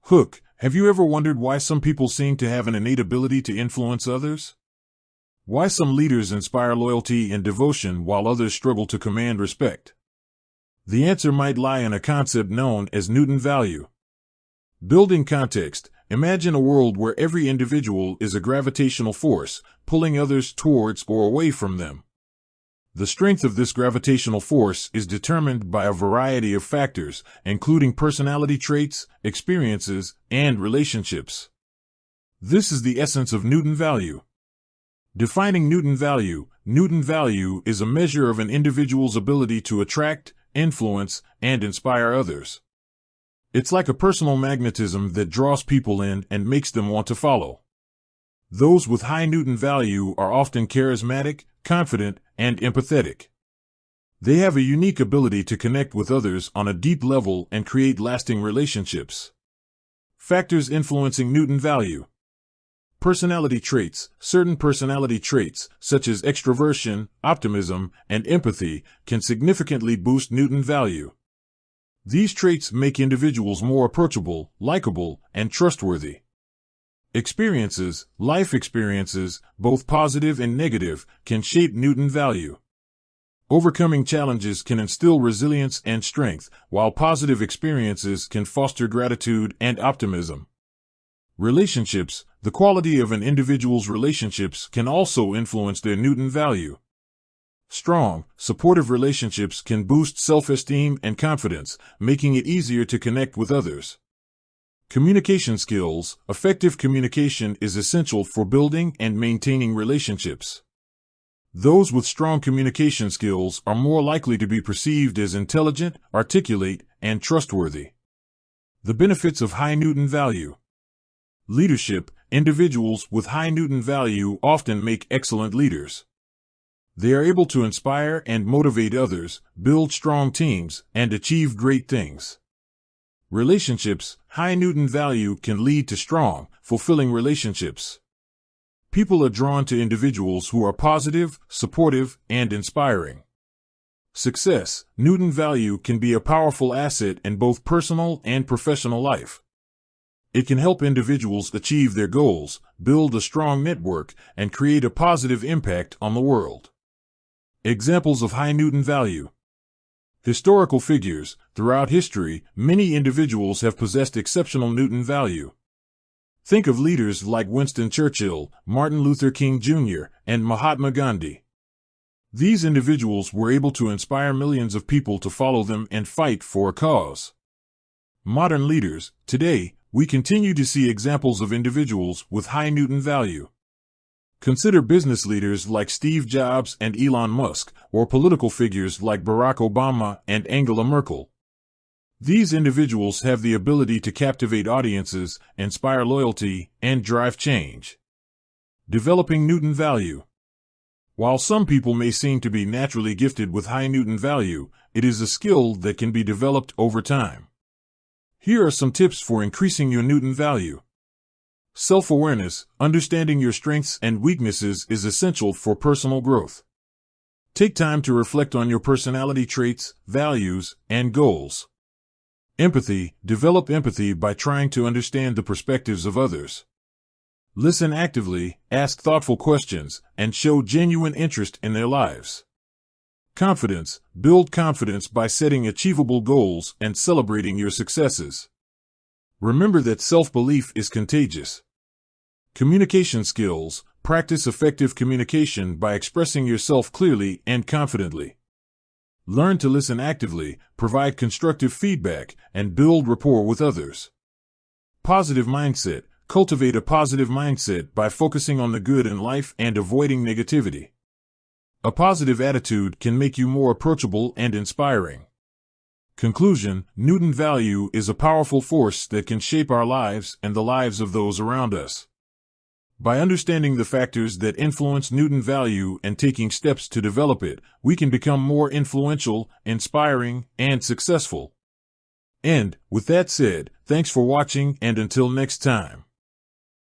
Hook, have you ever wondered why some people seem to have an innate ability to influence others? Why some leaders inspire loyalty and devotion while others struggle to command respect? The answer might lie in a concept known as Newton value. Building context, imagine a world where every individual is a gravitational force, pulling others towards or away from them. The strength of this gravitational force is determined by a variety of factors, including personality traits, experiences, and relationships. This is the essence of Newton value. Defining Newton value is a measure of an individual's ability to attract, influence, and inspire others. It's like a personal magnetism that draws people in and makes them want to follow. Those with high Newton value are often charismatic, confident, and empathetic. They have a unique ability to connect with others on a deep level and create lasting relationships. Factors influencing Newton value. Personality traits. Certain personality traits, such as extroversion, optimism, and empathy, can significantly boost Newton value. These traits make individuals more approachable, likable, and trustworthy. Experiences, life experiences, both positive and negative, can shape Newton value. Overcoming challenges can instill resilience and strength, while positive experiences can foster gratitude and optimism. Relationships, the quality of an individual's relationships can also influence their Newton value. Strong, supportive relationships can boost self-esteem and confidence, making it easier to connect with others. Communication skills. Effective communication is essential for building and maintaining relationships. Those with strong communication skills are more likely to be perceived as intelligent, articulate, and trustworthy. The benefits of high Newton value. Leadership. Individuals with high Newton value often make excellent leaders. They are able to inspire and motivate others, build strong teams, and achieve great things. Relationships. High Newton value can lead to strong, fulfilling relationships. People are drawn to individuals who are positive, supportive, and inspiring. Success. Newton value can be a powerful asset in both personal and professional life. It can help individuals achieve their goals, build a strong network, and create a positive impact on the world. Examples of high Newton value. Historical figures. Throughout history, many individuals have possessed exceptional Newton value. Think of leaders like Winston Churchill, Martin Luther King Jr., and Mahatma Gandhi. These individuals were able to inspire millions of people to follow them and fight for a cause. Modern leaders. Today, we continue to see examples of individuals with high Newton value. Consider business leaders like Steve Jobs and Elon Musk, or political figures like Barack Obama and Angela Merkel. These individuals have the ability to captivate audiences, inspire loyalty, and drive change. Developing Newton value. While some people may seem to be naturally gifted with high Newton value, it is a skill that can be developed over time. Here are some tips for increasing your Newton value. Self-awareness. Understanding your strengths and weaknesses is essential for personal growth. Take time to reflect on your personality traits, values, and goals. Empathy. Develop empathy by trying to understand the perspectives of others. Listen actively, ask thoughtful questions, and show genuine interest in their lives. Confidence. Build confidence by setting achievable goals and celebrating your successes. Remember that self-belief is contagious. Communication skills. Practice effective communication by expressing yourself clearly and confidently. Learn to listen actively, provide constructive feedback, and build rapport with others. Positive mindset. Cultivate a positive mindset by focusing on the good in life and avoiding negativity. A positive attitude can make you more approachable and inspiring. Conclusion. Newton value is a powerful force that can shape our lives and the lives of those around us. By understanding the factors that influence Newton value and taking steps to develop it, we can become more influential, inspiring, and successful. And, with that said, thanks for watching, and until next time.